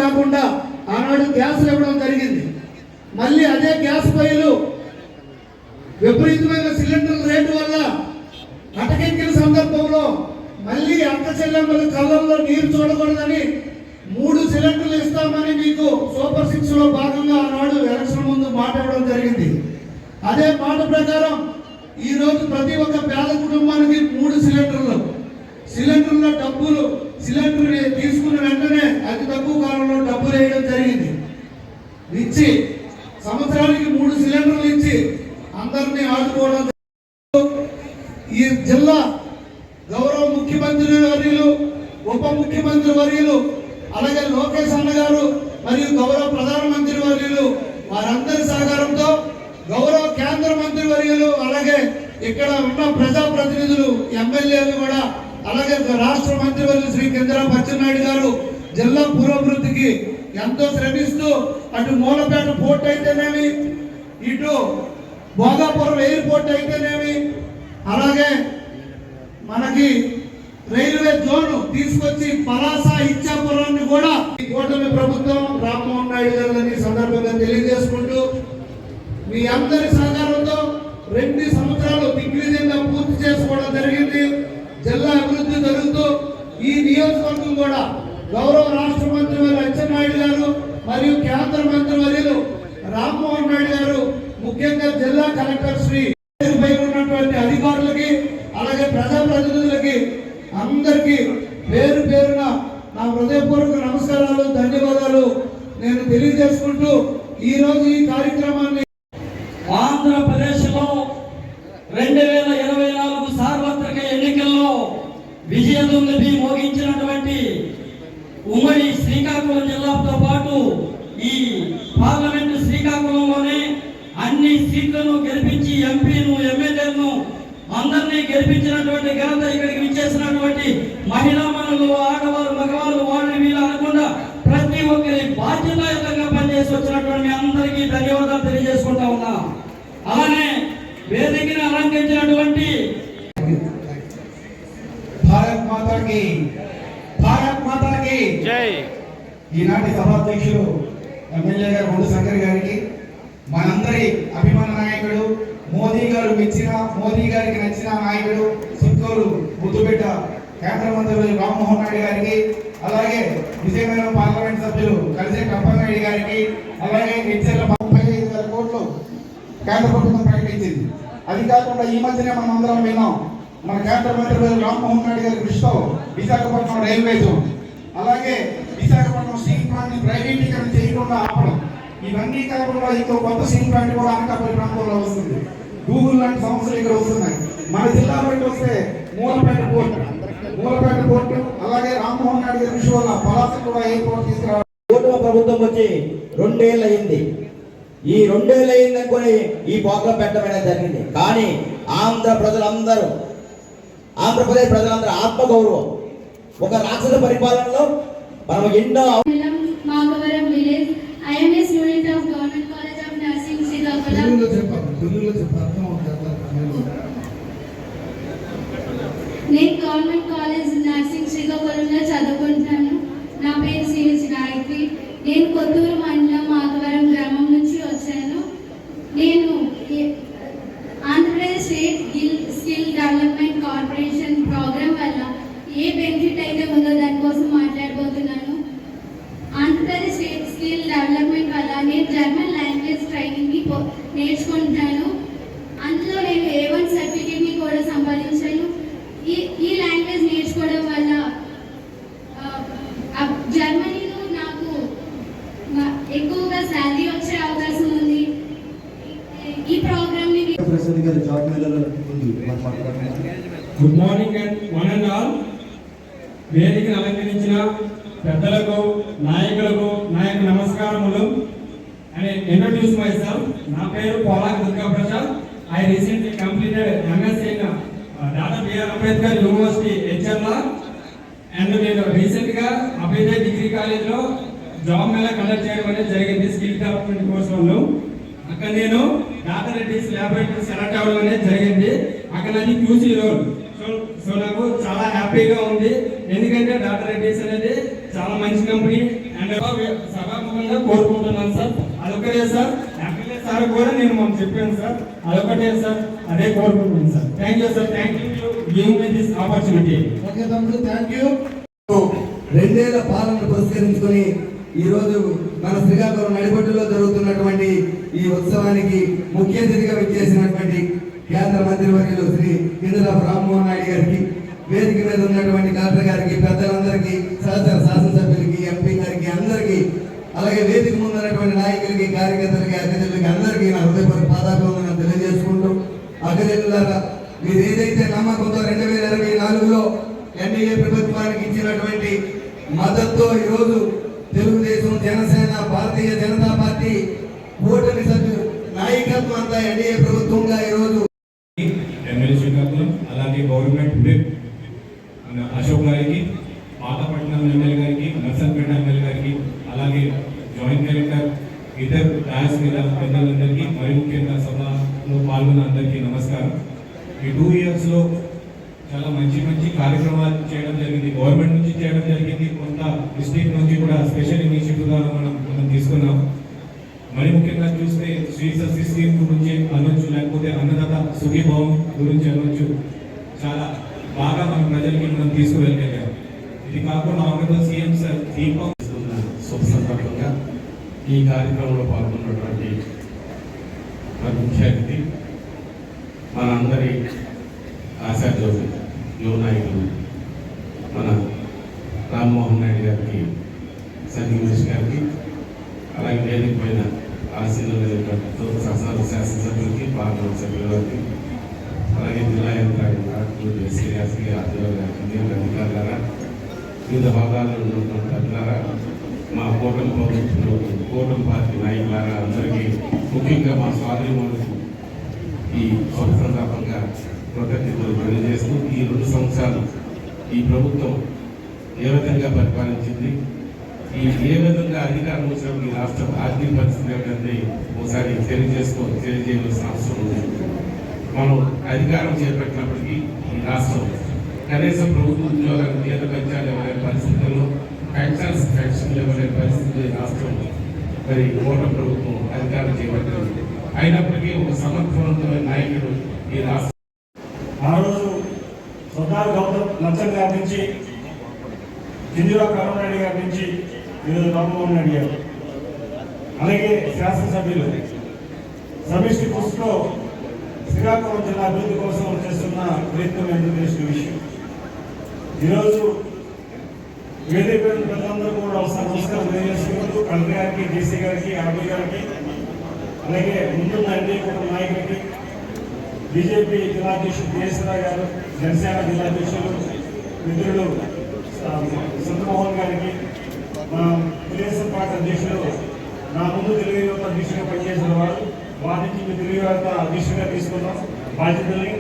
కాకుండా ఆనాడు గ్యాస్లు ఇవ్వడం జరిగింది. మళ్ళీ అదే గ్యాస్ పొయ్యిలు విపరీతమైన సిలిండర్ల రేటు వల్ల అటకెక్కిన సందర్భంలో మళ్ళీ అక్క చెల్లెమ్మల కళ్ళల్లో నీరు చూడకూడదని 3 సిలిండర్లు ఇస్తామని మీకు సూపర్ 6 లో భాగంగా ఆనాడు ఎలక్షన్ ముందు మాట ఇవ్వడం జరిగింది. అదే మాట ప్రకారం ఈ రోజు ప్రతి ఒక్క పేద కుటుంబానికి 3 సిలిండర్ల డబ్బులు సిలిండర్ తీసుకున్న వెంటనే అతి తక్కువ కాలంలో డబ్బులు వేయడం జరిగింది. ఇచ్చి సంవత్సరానికి 3 సిలిండర్లు ఇచ్చి అందరినీ ఆదుకోవడం. ఈ జిల్లా గౌరవ ముఖ్యమంత్రి వర్యులు, ఉప ముఖ్యమంత్రి వర్యులు, అలాగే లోకేష్ అన్న గారు మరియు గౌరవ ప్రధానమంత్రి వర్యులు వారందరి సహకారంతో గౌరవ కేంద్ర మంత్రి వర్యులు, అలాగే ఇక్కడ ఉన్న ప్రజాప్రతినిధులు, ఎమ్మెల్యేలు కూడా, అలాగే రాష్ట్ర మంత్రి వర్యులు శ్రీ కింజరాపు అచ్చెన్నాయుడు గారు జిల్లా పురోభివృద్ధికి ఎంతో శ్రమిస్తూ అటు మూలపేట పోర్ట్ అయితేనేమి, ఇటు భోగాపురం ఎయిర్పోర్ట్ అయితేనేమి, అలాగే మనకి రైల్వే జోన్ తీసుకొచ్చి పలాస ఇచ్చాపురాన్ని కూడా ఈ కూటమి ప్రభుత్వం రామ్మోహన్ నాయుడు గారిని సందర్భంగా తెలియజేసుకుంటూ మీ అందరి సహకారంతో 2 సంవత్సరాలు దిగ్విజయంగా పూర్తి చేసుకోవడం జరిగింది. జిల్లా అభివృద్ధి జరుగుతూ ఈ నియోజకవర్గం కూడా గౌరవ రాష్ట్ర మంత్రి వర్యులు అచ్చెన్నాయుడు గారు మరియు కేంద్ర మంత్రి వర్యులు రామ్మోహన్ నాయుడు గారు, ముఖ్యంగా జిల్లా కలెక్టర్ శ్రీ ఉన్నటువంటి అధికారులకి, అలాగే ప్రజాప్రతినిధులకి అందరికీ పేరు పేరున నా హృదయపూర్వక నమస్కారాలు, ధన్యవాదాలు నేను తెలియజేసుకుంటూ ఈ రోజు ఈ కార్యక్రమాన్ని ఆంధ్రప్రదేశ్లో 2024 సార్వత్రిక ఎన్నికల్లో విజయదుందుభి మోగించినటువంటి ఉమ్మడి శ్రీకాకుళం జిల్లాతో పాటు ఈ పార్లమెంటు శ్రీకాకుళంలోనే అన్ని సీట్లను గెలిపించి ఎంపీను, ఎమ్మెల్యేలను అందరినీ గెలిపించినటువంటి ఘనత ఇక్కడికి విచ్చేసినటువంటి మహిళా మనులు, ఆడవారు, మగవాళ్ళు, వాళ్ళు వీళ్ళు అనకుండా ప్రతి ఒక్కరి బాధ్యతాయుతంగా పనిచేసి వచ్చినటువంటి మీ అందరికీ ధన్యవాదాలు తెలియజేసుకుంటా ఉన్నా. అలానే వేదికను అలంకరించినటువంటి భారత్ మాతాకి జై. ఈనాటి సభాధ్యక్షులు ఎమ్మెల్యే గారు బొండు శంకర్ గారికి, మనందరి అభిమాన నాయకుడు, మోదీ గారికి నచ్చిన నాయకుడు, చిత్తూరు ముద్దుబిడ్డ కేంద్ర మంత్రి రామ్మోహన్ నాయుడు గారికి, అలాగే విజయనగరం పార్లమెంట్ సభ్యులు కలిసే కప్పనాయుడు గారికి, అలాగే హెచ్ఎల్ 35,000 కోట్లు కేంద్ర ప్రభుత్వం ప్రకటించింది. అది కాకుండా ఈ మధ్యనే మనం అందరం విన్నాం, మన కేంద్ర మంత్రి రామ్మోహన్ నాయుడు గారి కృషితో విశాఖపట్నం రైల్వే జోన్, అలాగే విశాఖపట్నం స్టీల్ ప్లాంట్ ని ప్రైవేటీకరణ చేయకుండా ఆపడం, ఇవన్నీ కాకుండా ఇంకో కొత్త స్టీల్ ప్లాంట్ కూడా అనకాపల్లి ప్రాంతంలో వస్తుంది. గూగుల్ లాంటి సంస్థలు ఇక్కడ వస్తున్నాయి. మన జిల్లాలోకి వస్తే మూలపేట పోర్టు, అలాగే రామ్మోహన్ నాయుడు గారి కృషి వల్ల పలాస కూడా ఎయిర్పోర్ట్ తీసుకురావడం. కూటమి ప్రభుత్వం వచ్చి 2 ఏళ్ళు అయింది. ఈ 2 ఏళ్ళు అయిందనుకొని ఈ ప్రోగ్రాం పెట్టడం జరిగింది. కానీ ఆంధ్రప్రదేశ్ ప్రజలందరూ ఆత్మగౌరవం, ఒక రాక్షస పరిపాలనలో మనం ఎన్నో Magavaram village. I am a student of Government College of Nursing Srikakulam. నేను గవర్నమెంట్ కాలేజ్ నర్సింగ్ శ్రీకాకుళంలో చదువుకుంటున్నాను. నా పేరు సిహెచ్ గాయత్రి. నేను కొత్తూరు మండలం మాగవరం గ్రామం నుంచి వచ్చాను. నేను Andhra Pradesh state skill development corporation program వల్ల ఏ బెనిఫిట్ అయితే ఉందో దానికోసం మాట్లాడబోతున్నాను. ఆంధ్రప్రదేశ్ స్టేట్ స్కిల్ డెవలప్మెంట్ వల్ల నేను జర్మన్ లాంగ్వేజ్ ట్రైనింగ్ని నేర్చుకుంటాను. అందులో నేను A1 సర్టిఫికేట్ని కూడా సంపాదించాను. ఈ లాంగ్వేజ్ నేర్చుకోవడం వల్ల జర్మనీలో నాకు ఎక్కువగా శాలరీ వచ్చే అవకాశం ఉంది. ఈ ప్రోగ్రామ్ని good morning and one and all. వేదికను అలంకరించిన పెద్దలకు, నాయకులకు నా యొక్క నమస్కారములు. And introduce myself. నా పేరు Polak Durga Prasad. I recently completed MSc in doctor BR Ambedkar university హెచ్ఎల్ఆ. అండ్ నేను రీసెంట్గా అభ్యుదయ డిగ్రీ కాలేజ్లో జాబ్ మేళా కండక్ట్ చేయడం అనేది జరిగింది స్కిల్ డెవలప్మెంట్ కోర్స్ వాళ్ళు. అక్కడ నేను డాక్టర్ రెడ్డిస్ ల్యాబొరేటరీ సెలెక్ట్ అవ్వడం అనేది జరిగింది. అక్కడ అది క్యూసీ రోల్. సో నాకు చాలా హ్యాపీగా ఉంది, ఎందుకంటే డాక్టర్ రెడ్డిస్ అనేది చాలా మంచి కంపెనీ. అండ్ అండ్ సభాముఖంగా కోరుకుంటున్నాను సార్. అదొకటే సార్. ఎమ్మెల్యే సార్ కూడా నేను మనం చెప్పాను సార్. అదొకటే సార్. అదే కోరుకుంటున్నాను sir. Thank you sir. Thank you giving me this opportunity. Okay తమ్ముడు, థ్యాంక్ యూ. 2 ఏళ్ల పాలనను పురస్కరించుకొని ఈరోజు మన శ్రీకాకుళం నడిబొట్టులో జరుగుతున్నటువంటి ఈ ఉత్సవానికి ముఖ్య అతిథిగా విచ్చేసినటువంటి కేంద్ర మంత్రివర్యులు శ్రీ కింజరాపు రామ్మోహన్ నాయుడు గారికి, వేదిక మీద ఉన్నటువంటి కలెక్టర్ గారికి, పెద్దలందరికీ, సహచర శాసనసభ్యులకి, ఎంపీ గారికి, అందరికీ, అలాగే వేదిక ముందు ఉన్నటువంటి నాయకులకి, కార్యకర్తలకి, అతిథులకి అందరికీ నా హృదయపూర్వక పాదాభివందనం తెలియజేసుకుంటూ, అతిథులారా, మీరు ఏదైతే నమ్మకంతో 2024లో ఎన్డీఏ ప్రభుత్వానికి ఇచ్చినటువంటి మద్దతుతో ఈరోజు తెలుగుదేశం, జనసేన, భారతీయ జనతా పార్టీ కూటమి సభ్యులు నాయకత్వం అంతా ఎన్డీఏ ప్రభుత్వంగా ఈరోజు ఎమ్మెల్యే శ్రీకాకుళం, అలాగే గవర్నమెంట్ విప్ అశోక్ గారికి, పాతపట్నం ఎమ్మెల్యే గారికి, నర్సంపేట ఎమ్మెల్యే గారికి, అలాగే జాయింట్ కలెక్టర్, ఇతర డాయస్ మీద పెద్దలందరికీ, మరి ముఖ్యంగా సభలో పాల్గొన్న అందరికీ నమస్కారం. ఈ 2 ఇయర్స్లో చాలా మంచి కార్యక్రమాలు చేయడం జరిగింది. గవర్నమెంట్ నుంచి చేయడం జరిగింది, కొంత డిస్ట్రిక్ట్ నుంచి కూడా స్పెషల్ ఇనిషియేటివ్ ద్వారా మనం తీసుకున్నాం. మరి ముఖ్యంగా చూస్తే శ్రీ సస్య స్కీమ్ గురించి అనొచ్చు, లేకపోతే అన్నదాత సుఖీభావం గురించి అనొచ్చు. చాలా బాగా మన ప్రజలకి మనం తీసుకువెళ్ళగలిగాం. ఇది కాకుండా ఆనరబుల్ సీఎం సార్ దీపం శుభ సందర్భంగా ఈ కార్యక్రమంలో పాల్గొన్నటువంటి మరి ముఖ్య అతిథి మన అందరి ఆశాజ్యోతి యువ నాయకులు మన రామ్మోహన్ నాయుడు గారికి, సంజీవేష్ గారికి, అలాగే వేదిక పైన ఆశీర్వదించినటువంటి శాసనసభ్యులకి, పార్లమెంట్ సభ్యుల గారికి, అలాగే జిల్లా యంత్రాంగం ఎస్సీ గారికి, ఆదివారి గారికి, అధికారులారా, వివిధ హోదాల్లో ఉన్నటువంటి అధికారులారా, మా కూటమి పార్టీ నాయకులారా, అందరికీ ముఖ్యంగా మా సోదరిమణులకు ఈ శుభ సందర్భంగా కృతజ్ఞతలు తెలియజేస్తూ, ఈ 2 సంవత్సరాలు ఈ ప్రభుత్వం ఏ విధంగా పరిపాలించింది, ఏ విధంగా అధికారం వచ్చినప్పుడు ఈ రాష్ట్ర ఆర్థిక పరిస్థితి ఏమిటంటే ఒకసారి తెలియజేయవలసిన అవసరం ఉంది. మనం అధికారం చేపట్టినప్పటికీ ఈ రాష్ట్రం కనీసం ప్రభుత్వ ఉద్యోగాలు జీత పెంచాలి ఇవ్వలేని పరిస్థితుల్లో, పెన్షన్లు ఇవ్వలేని పరిస్థితుల్లో ఈ రాష్ట్రం మరి కూటమి ప్రభుత్వం అధికారం చేపట్టింది. అయినప్పటికీ ఒక సమర్థవంతమైన నాయకుడు ఈ రాష్ట్రం. ఆ రోజు సర్దార్ గౌతమ్ లచ్చన్ గారి నుంచి, కింజరాపు రామ్మోహన్ గారి నుంచి, ఈరోజు రామ్మోహన్ నాయుడు గారు, అలాగే శాసనసభ్యులు సమిష్టి కృషితో శ్రీకాకుళం జిల్లా అభివృద్ధి కోసం చేస్తున్న ప్రయత్నం ఎందుకు చేసిన విషయం. ఈరోజు వేదిక ప్రజలందరూ కూడా ఒకసారి నమస్కారం తెలియజేసుకుంటూ కలెక్టర్ గారికి, డీసీ గారికి, ఆర్మీ గారికి, అలాగే ముందున్న ఎన్డీఏ కూటమి నాయకులకి, బీజేపీ జిల్లా అధ్యక్షుడు కేసీఆర్ గారు, జనసేన జిల్లా అధ్యక్షులు మిత్రులు చంద్రమోహన్ గారికి, మా తెలుగుదేశం పార్టీ అధ్యక్షులు, నా ముందు తెలుగు యువత అధ్యక్షుడిగా పనిచేసిన వారి నుంచి మీ తెలుగు యువత అధ్యక్షుడిగా తీసుకున్నాం బాధ్యతల్ని.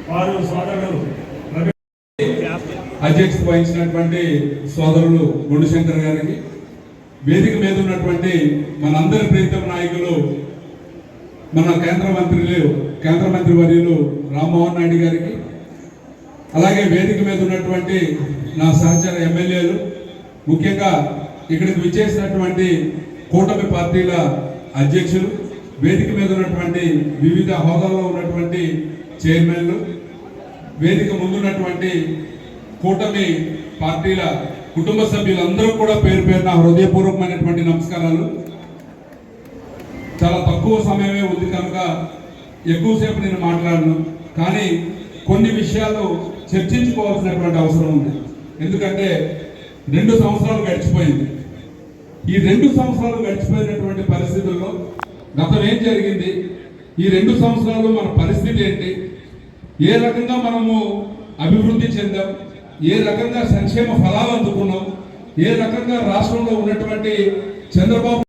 వారు సోదరుడు అధ్యక్షత వహించినటువంటి సోదరులు గుండుశంకర్ గారికి, వేదిక మీద ఉన్నటువంటి మనందరి ప్రీతం నాయకులు మన కేంద్ర మంత్రి వర్యులు రామ్మోహన్ నాయుడు గారికి, అలాగే వేదిక మీద ఉన్నటువంటి నా సహచర ఎమ్మెల్యేలు, ముఖ్యంగా ఇక్కడికి విచ్చేసినటువంటి కూటమి పార్టీల అధ్యక్షులు, వేదిక మీద ఉన్నటువంటి వివిధ హోదాల్లో ఉన్నటువంటి చైర్మన్లు, వేదిక ముందున్నటువంటి కూటమి పార్టీల కుటుంబ సభ్యులందరూ కూడా పేరు పేరున హృదయపూర్వకమైనటువంటి నమస్కారాలు. చాలా తక్కువ సమయమే ఉంది కనుక ఎక్కువసేపు నేను మాట్లాడను, కానీ కొన్ని విషయాలు చర్చించుకోవాల్సినటువంటి అవసరం ఉంది. ఎందుకంటే 2 సంవత్సరాలు గడిచిపోయింది. ఈ 2 సంవత్సరాలు గడిచిపోయినటువంటి పరిస్థితుల్లో గతం ఏం జరిగింది, ఈ 2 సంవత్సరాలు మన పరిస్థితి ఏంటి, ఏ రకంగా మనము అభివృద్ధి చెందాం, ఏ రకంగా సంక్షేమ ఫలాలు అందుకున్నాం, ఏ రకంగా రాష్ట్రంలో ఉన్నటువంటి చంద్రబాబు